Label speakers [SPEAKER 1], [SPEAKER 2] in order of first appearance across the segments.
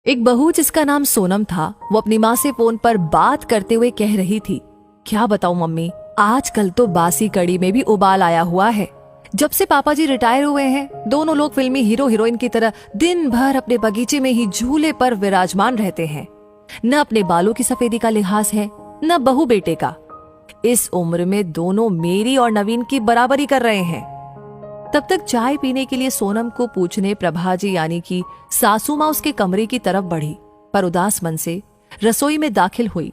[SPEAKER 1] एक बहू जिसका नाम सोनम था, वो अपनी माँ से फोन पर बात करते हुए कह रही थी, क्या बताऊं मम्मी, आजकल तो बासी कड़ी में भी उबाल आया हुआ है। जब से पापा जी रिटायर हुए हैं, दोनों लोग फिल्मी हीरो हीरोइन की तरह दिन भर अपने बगीचे में ही झूले पर विराजमान रहते हैं। न अपने बालों की सफेदी का लिहाज है, न बहू बेटे का। इस उम्र में दोनों मेरी और नवीन की बराबरी कर रहे हैं। तब तक चाय पीने के लिए सोनम को पूछने प्रभा जी यानी कि सासू माँ उसके कमरे की तरफ बढ़ी, पर उदास मन से रसोई में दाखिल हुई।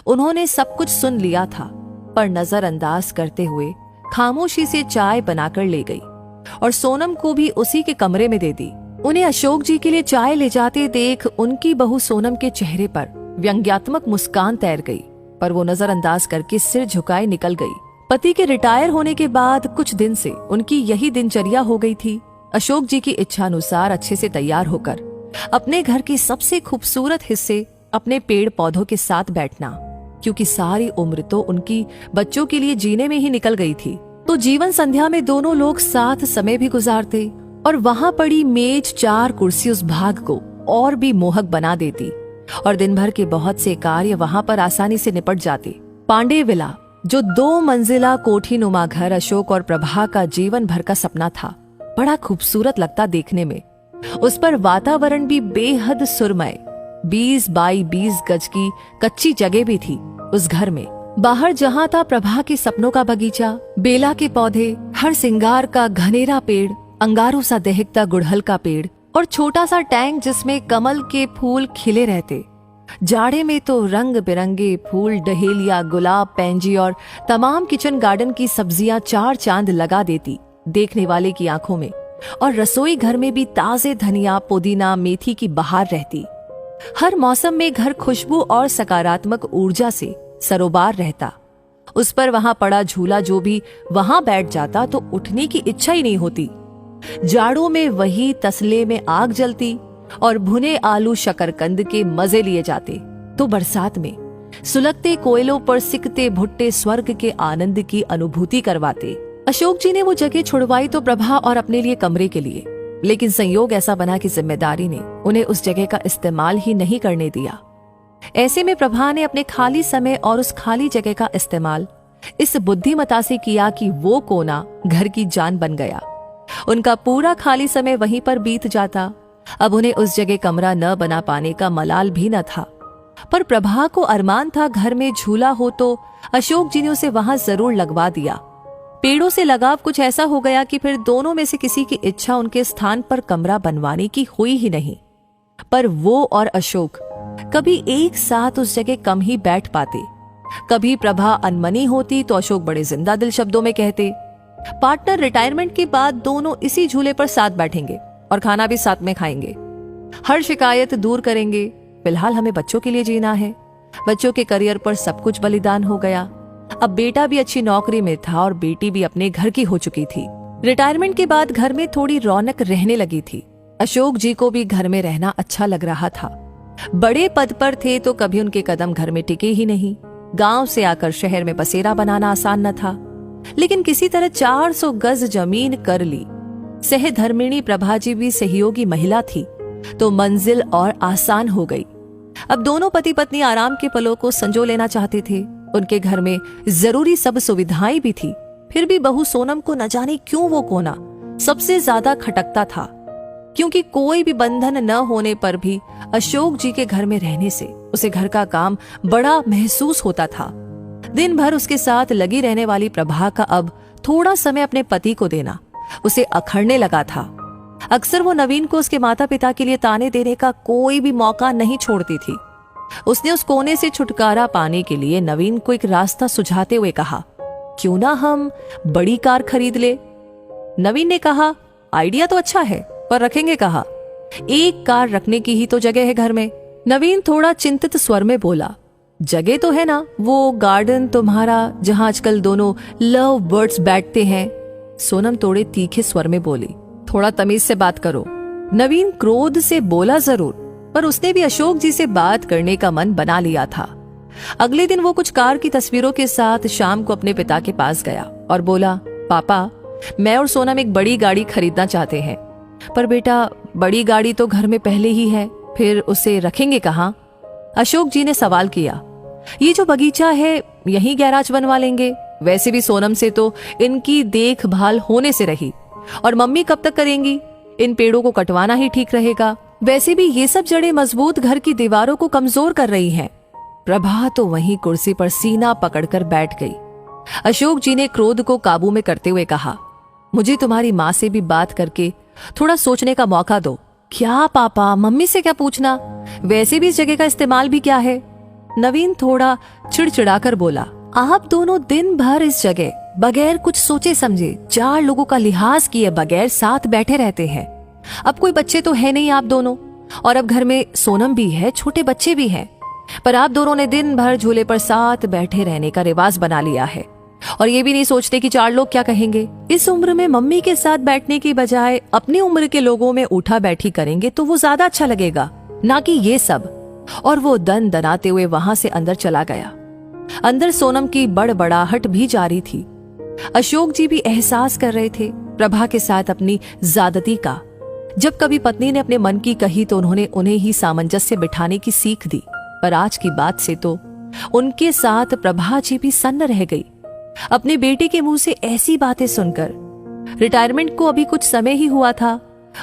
[SPEAKER 1] उन्होंने सब कुछ सुन लिया था, पर नजरअंदाज करते हुए खामोशी से चाय बनाकर ले गई और सोनम को भी उसी के कमरे में दे दी। उन्हें अशोक जी के लिए चाय ले जाते देख उनकी बहू सोनम के चेहरे पर व्यंग्यात्मक मुस्कान तैर गई, पर वो नजरअंदाज करके सिर झुकाए निकल गई। पति के रिटायर होने के बाद कुछ दिन से उनकी यही दिनचर्या हो गई थी। अशोक जी की इच्छानुसार अच्छे से तैयार होकर अपने घर के सबसे खूबसूरत हिस्से अपने पेड़ पौधों के साथ बैठना, क्योंकि सारी उम्र तो उनकी बच्चों के लिए जीने में ही निकल गई थी। तो जीवन संध्या में दोनों लोग साथ समय भी गुजारते और वहां पड़ी मेज चार कुर्सी उस भाग को और भी मोहक बना देती और दिन भर के बहुत से कार्य वहां पर आसानी से निपट जाते। पांडे विला, जो 2 मंजिला कोठी नुमा घर अशोक और प्रभा का जीवन भर का सपना था, बड़ा खूबसूरत लगता देखने में। उस पर वातावरण भी बेहद सुरमय। 20 बाई 20 गज की कच्ची जगह भी थी उस घर में। बाहर जहां था प्रभा के सपनों का बगीचा, बेला के पौधे, हर सिंगार का घनेरा पेड़, अंगारों सा दहकता गुड़हल का पेड़ और छोटा सा टैंक जिसमें कमल के फूल खिले रहते। जाड़े में तो रंग बिरंगे फूल, डहेलिया, गुलाब, पैंजी और तमाम किचन गार्डन की सब्जियां 4 चांद लगा देती देखने वाले की आंखों में। और रसोई घर में भी ताजे धनिया, पुदीना, मेथी की बहार रहती। हर मौसम में घर खुशबू और सकारात्मक ऊर्जा से सरोबार रहता। उस पर वहां पड़ा झूला जो भी वहां बैठ जाता तो उठने की इच्छा ही नहीं होती। जाड़ों में वही तसले में आग जलती और भुने आलू शकरकंद के मजे लिए जाते, तो बरसात में सुलगते कोयलों पर सिकते भुट्टे स्वर्ग के आनंद की अनुभूति करवाते। अशोक जी ने वो जगह छुड़वाई तो प्रभा और अपने लिए कमरे के लिए, लेकिन संयोग ऐसा बना कि जिम्मेदारी ने उन्हें उस जगह का इस्तेमाल ही नहीं करने दिया। ऐसे में प्रभा ने अपने खाली समय और उस खाली जगह का इस्तेमाल इस बुद्धिमता से किया कि वो कोना घर की जान बन गया। उनका पूरा खाली समय वहीं पर बीत जाता। अब उन्हें उस जगह कमरा न बना पाने का मलाल भी न था, पर प्रभा को अरमान था घर में झूला हो तो अशोक जी ने उसे वहां जरूर लगवा दिया। पेड़ों से लगाव कुछ ऐसा हो गया कि फिर दोनों में से किसी की इच्छा उनके स्थान पर कमरा बनवाने की हुई ही नहीं। पर वो और अशोक कभी एक साथ उस जगह कम ही बैठ पाते। कभी प्रभा अनमनी होती तो अशोक बड़े जिंदा दिल शब्दों में कहते, पार्टनर रिटायरमेंट के बाद दोनों इसी झूले पर साथ बैठेंगे और खाना भी साथ में खाएंगे, हर शिकायत दूर करेंगे। फिलहाल हमें बच्चों के लिए जीना है। बच्चों के करियर पर सब कुछ बलिदान हो गया। अब बेटा भी अच्छी नौकरी में था और बेटी भी अपने घर की हो चुकी थी। रिटायरमेंट के बाद घर में थोड़ी रौनक रहने लगी थी। अशोक जी को भी घर में रहना अच्छा लग रहा था। बड़े पद पर थे तो कभी उनके कदम घर में टिके ही नहीं। गांव से आकर शहर में बसेरा बनाना आसान न था, लेकिन किसी तरह 400 गज जमीन कर ली। सहधर्मिणी प्रभा जी भी सहयोगी महिला थी, तो मंजिल और आसान हो गई। अब दोनों पति पत्नी आराम के पलों को संजो लेना चाहते थे। उनके घर में जरूरी सब सुविधाएं भी थी, फिर भी बहू सोनम को न जाने क्यों वो कोना सबसे ज्यादा खटकता था, क्योंकि कोई भी बंधन न होने पर भी अशोक जी के घर में रहने से उसे घर का काम बड़ा महसूस होता था। दिन भर उसके साथ लगी रहने वाली प्रभा का अब थोड़ा समय अपने पति को देना उसे अखरने लगा था। अक्सर वो नवीन को उसके माता पिता के लिए ताने देने का कोई भी मौका नहीं छोड़ती थी। उसने उस कोने से छुटकारा पाने के लिए नवीन को एक रास्ता सुझाते हुए कहा, क्यों ना हम बड़ी कार खरीद ले। नवीन ने कहा, आइडिया तो अच्छा है, पर रखेंगे कहाँ? एक कार रखने की ही तो जगह है घर में। नवीन थोड़ा चिंतित स्वर में बोला, जगह तो है ना, वो गार्डन तुम्हारा जहां आजकल दोनों लव बर्ड्स बैठते हैं। सोनम थोड़े तीखे स्वर में बोली, थोड़ा तमीज से बात करो। नवीन क्रोध से बोला जरूर, पर उसने भी अशोक जी से बात करने का मन बना लिया था। अगले दिन वो कुछ कार की तस्वीरों के साथ शाम को अपने पिता के पास गया और बोला, पापा, मैं और सोनम एक बड़ी गाड़ी खरीदना चाहते हैं। पर बेटा, बड़ी गाड़ी तो घर में पहले ही है, फिर उसे रखेंगे कहाँ? अशोक जी ने सवाल किया। ये जो बगीचा है यहीं गैराज बनवा लेंगे। वैसे भी सोनम से तो इनकी देखभाल होने से रही, और मम्मी कब तक करेंगी? इन पेड़ों को कटवाना ही ठीक रहेगा। वैसे भी ये सब जड़ें मजबूत घर की दीवारों को कमजोर कर रही हैं। प्रभा तो वहीं कुर्सी पर सीना पकड़कर बैठ गई। अशोक जी ने क्रोध को काबू में करते हुए कहा, मुझे तुम्हारी माँ से भी बात करके थोड़ा सोचने का मौका दो। क्या पापा, मम्मी से क्या पूछना? वैसे भी इस जगह का इस्तेमाल भी क्या है? नवीन थोड़ा चिड़चिड़ाकर बोला, आप दोनों दिन भर इस जगह बगैर कुछ सोचे समझे 4 लोगों का लिहाज किए बगैर साथ बैठे रहते हैं। अब कोई बच्चे तो है नहीं आप दोनों, और अब घर में सोनम भी है, छोटे बच्चे भी हैं, पर आप दोनों ने दिन भर झूले पर साथ बैठे रहने का रिवाज बना लिया है, और ये भी नहीं सोचते कि 4 लोग क्या कहेंगे। इस उम्र में मम्मी के साथ बैठने की बजाय अपनी उम्र के लोगों में उठा बैठी करेंगे तो वो ज्यादा अच्छा लगेगा, ना कि ये सब। और वो दन दनाते हुए वहां से अंदर चला गया। अंदर सोनम की बड़बड़ाहट भी जारी थी। अशोक जी भी एहसास कर रहे थे प्रभा के साथ अपनी ज्यादती का। जब कभी पत्नी ने अपने मन की कही तो उन्होंने उन्हें ही सामंजस्य बिठाने की सीख दी, पर आज की बात से तो उनके साथ प्रभा जी भी सन्न रह गई। अपने बेटे के मुंह से ऐसी बातें सुनकर, रिटायरमेंट को अभी कुछ समय ही हुआ था,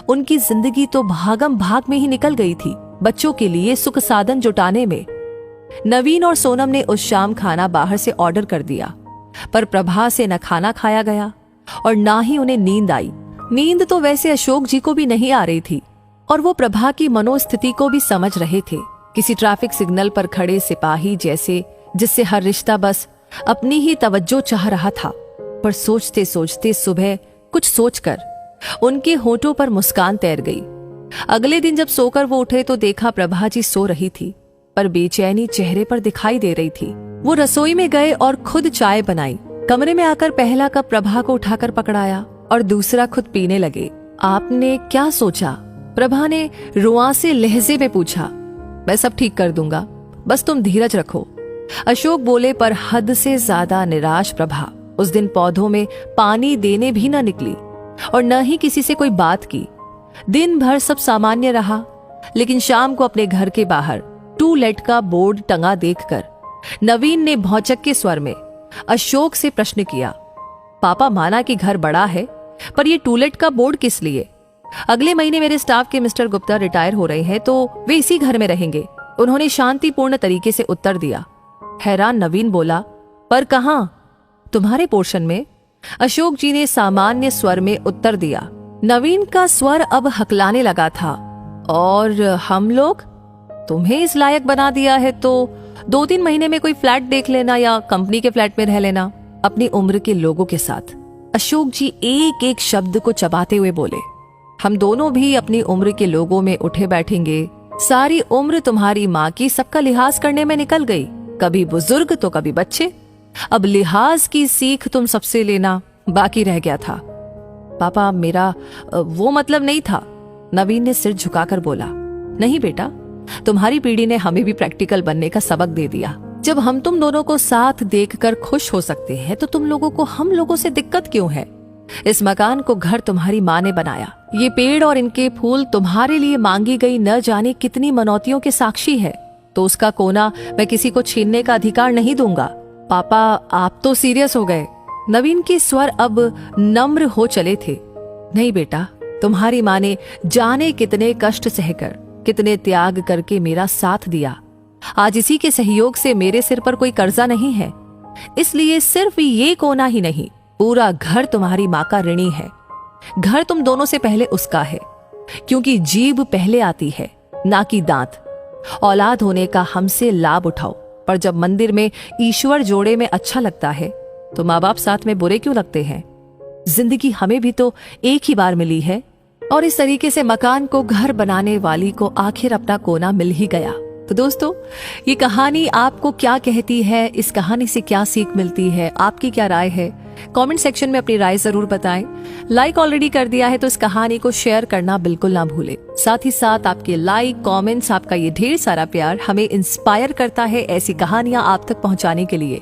[SPEAKER 1] उनकी जिंदगी तो भागम भाग में ही निकल गई थी बच्चों के लिए सुख साधन जुटाने में। नवीन और सोनम ने उस शाम खाना बाहर से ऑर्डर कर दिया, पर प्रभा से न खाना खाया गया और ना ही उन्हें नींद आई। नींद तो वैसे अशोक जी को भी नहीं आ रही थी, और वो प्रभा की मनोस्थिति को भी समझ रहे थे। किसी ट्रैफिक सिग्नल पर खड़े सिपाही जैसे, जिससे हर रिश्ता बस अपनी ही तवज्जो चाह रहा था। पर सोचते सोचते सुबह कुछ सोचकर उनके होठों पर मुस्कान तैर गई। अगले दिन जब सोकर वो उठे तो देखा प्रभा जी सो रही थी, पर बेचैनी चेहरे पर दिखाई दे रही थी। वो रसोई में गए और खुद चाय बनाई। कमरे में आकर पहला कप प्रभा को उठाकर पकड़ाया और दूसरा खुद पीने लगे। आपने क्या सोचा? प्रभा ने रुआंसे लहजे में पूछा। मैं सब ठीक कर दूंगा, बस तुम धीरज रखो, अशोक बोले। पर हद से ज्यादा निराश प्रभा उस दिन पौधों में पानी देने भी न निकली और न ही किसी से कोई बात की। दिन भर सब सामान्य रहा, लेकिन शाम को अपने घर के बाहर टू लेट का बोर्ड टंगा देखकर नवीन ने भौचक के स्वर में अशोक से प्रश्न किया, पापा माना कि घर बड़ा है, पर ये टू लेट का बोर्ड किस लिए? अगले महीने मेरे स्टाफ के मिस्टर गुप्ता रिटायर हो रहे हैं तो वे इसी घर में रहेंगे, उन्होंने शांतिपूर्ण तरीके से उत्तर दिया। हैरान नवीन बोला, पर कहां? तुम्हारे पोर्शन में, अशोक जी ने सामान्य स्वर में उत्तर दिया। नवीन का स्वर अब हकलाने लगा था। और हम लोग? तुम्हें इस लायक बना दिया है तो 2-3 महीने में कोई फ्लैट देख लेना या कंपनी के फ्लैट में रह लेना अपनी उम्र के लोगों के साथ। अशोक जी एक एक शब्द को चबाते हुए बोले, हम दोनों भी अपनी उम्र के लोगों में उठे बैठेंगे। सारी उम्र तुम्हारी माँ की सबका लिहाज करने में निकल गई, कभी बुजुर्ग तो कभी बच्चे। अब लिहाज की सीख तुम सबसे लेना बाकी रह गया था। पापा मेरा वो मतलब नहीं था, नवीन ने सिर झुकाकर बोला। नहीं बेटा, तुम्हारी पीढ़ी ने हमें भी प्रैक्टिकल बनने का सबक दे दिया। जब हम तुम दोनों को साथ देखकर खुश हो सकते हैं तो तुम लोगों को हम लोगों से दिक्कत क्यों है? इस मकान को घर तुम्हारी माँ ने बनाया, ये पेड़ और इनके फूल तुम्हारे लिए मांगी गई न जाने कितनी मनौतियों के साक्षी है, तो उसका कोना मैं किसी को छीनने का अधिकार नहीं दूंगा। पापा आप तो सीरियस हो गए। नवीन के स्वर अब नम्र हो चले थे। नहीं बेटा, तुम्हारी माँ ने जाने कितने कष्ट सहकर, कितने त्याग करके मेरा साथ दिया। आज इसी के सहयोग से मेरे सिर पर कोई कर्जा नहीं है, इसलिए सिर्फ ये कोना ही नहीं, पूरा घर तुम्हारी माँ का ऋणी है। घर तुम दोनों से पहले उसका है, क्योंकि जीभ पहले आती है ना कि दांत। औलाद होने का हमसे लाभ उठाओ, पर जब मंदिर में ईश्वर जोड़े में अच्छा लगता है तो माँ बाप साथ में बुरे क्यों लगते हैं? जिंदगी हमें भी तो एक ही बार मिली है। और इस तरीके से मकान को घर बनाने वाली को आखिर अपना कोना मिल ही गया। तो दोस्तों, ये कहानी आपको क्या कहती है? इस कहानी से क्या सीख मिलती है? आपकी क्या राय है? कमेंट सेक्शन में अपनी राय जरूर बताएं। लाइक ऑलरेडी कर दिया है तो इस कहानी को शेयर करना बिल्कुल ना भूलें। साथ ही साथ आपके लाइक, कमेंट्स, आपका ये ढेर सारा प्यार हमें इंस्पायर करता है ऐसी कहानियां आप तक पहुंचाने के लिए।